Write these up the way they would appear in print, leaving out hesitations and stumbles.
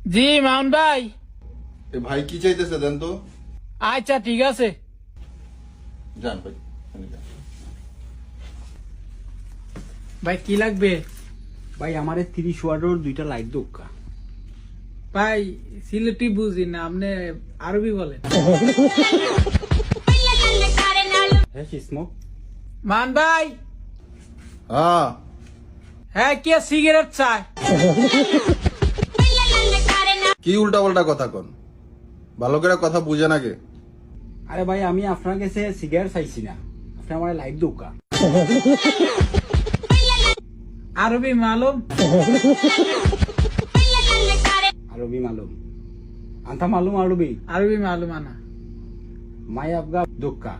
জি মাউন ভাই। এ ভাই কি চাইতেছে দেন তো। আচ্ছা ঠিক আছে। যান ভাই, এখানে যান। ভাই কি লাগবে? ভাই আমারে 30 ওয়াটের দুইটা লাইট দোকা। ভাই সিলেটি বুঝি না, আপনি আরবি বলেন। হ্যাঁ স্মোক। মান ভাই, হ্যাঁ হ্যাঁ কে সিগারেট চায়? কি উল্টা পাল্টা কথা কন, ভালো করে কথা বুঝে নাকি? আরে ভাই আমি আপনার কাছে সিগারেট চাইছি না, আপনি আমার লাইট দোকা। আরবি মালুম? আরবি মালুম আন্তা মালুম আরবি। আরবি মালুম আনা। মাই আফগা দোকা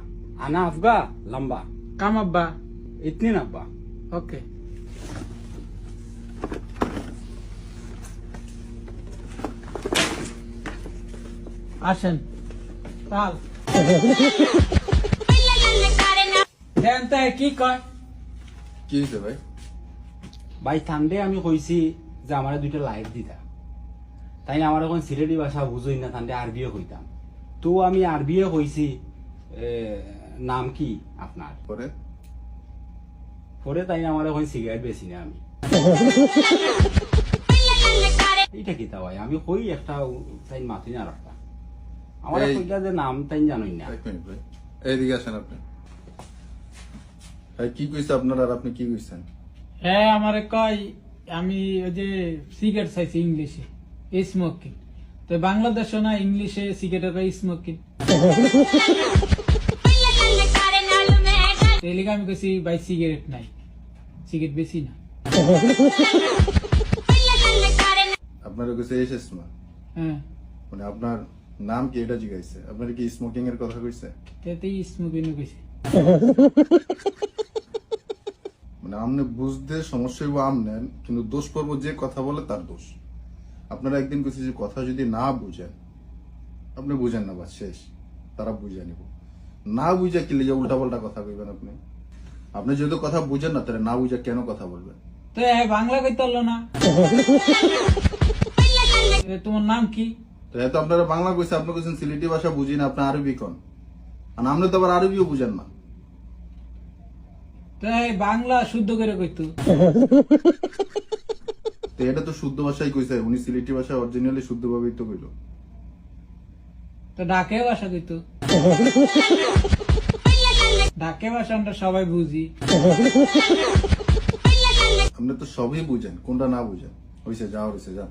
আনা আফগা লম্বা কাম আব্বা। ইতনি না আব্বা। ওকে আসেন তাল দেন তো কি কয়? কি হয়েছে ভাই? ভাই ঠান্ডে আমি কইছি যে আমার দুইটা লাইট দিতা, তাই না আমার এখন সিলেটি ভাষা বুঝই না, ঠান্ডে আরবিও কইতাম। তো আমি আরবিও কইছি নাম কি আপনার, পরে পরে তাই না আমার এখন সিগারেট বেশি না আমি। এটা কি তা ভাই আমি কই একটা তাই মাথি না রাখতা আমার এই- কইটা যে নাম তাই জানোই না। এক মিনিট ভাই, এইদিকে আসেন আপনি। ভাই কি কইছে আপনার আর আপনি কি কইছেন? হ্যাঁ আমারে কয় আমি ওই যে সিগারেট চাইছি ইংলিশে স্মোকিং, তো বাংলাদেশে না ইংলিশে সিগারেট কয় স্মোকিং। এলিগে আমি কইছি ভাই সিগারেট নাই, সিগারেট বেশি না। আপনার কইছে এসেস না, হ্যাঁ মানে আপনার নাম কি এটা জিজ্ঞাসা? আপনার কি স্মোকিং এর কথা কইছে? তেতেই স্মোকিং কইছে। মানে আপনি বুঝতে সমস্যা হইব আমনেন, কিন্তু দোষ পড়ব যে কথা বলে তার দোষ। আপনারা একদিন কইছে যে কথা যদি না বুঝেন, আপনি বুঝেন না, বাস শেষ, তারা বুঝে নিব। না বুঝে কি লিগে উল্টা পাল্টা কথা কইবেন আপনি? আপনি যেহেতু কথা বুঝেন না, তাহলে না বুঝে কেন কথা বলবেন? তো বাংলা কইতে পারলো না। তোমার নাম কি? তো এত আপনারা বাংলা কইছে, আপনি কইছেন সিলেটি ভাষা বুঝি না, আপনি আরবি কন, আর আপনি তো আবার আরবিও বুঝেন না। তো বাংলা শুদ্ধ করে কইতো। তো এটা তো শুদ্ধ ভাষাই কইছে, উনি সিলেটি ভাষা অরিজিনালি শুদ্ধভাবেই তো কইলো। তো ডাকে ভাষা কইতো। ডাকে ভাষা আমরা সবাই বুঝি। আপনি তো সবই বুঝেন, কোনটা না বুঝেন? হইছে, যাও হইছে, যা।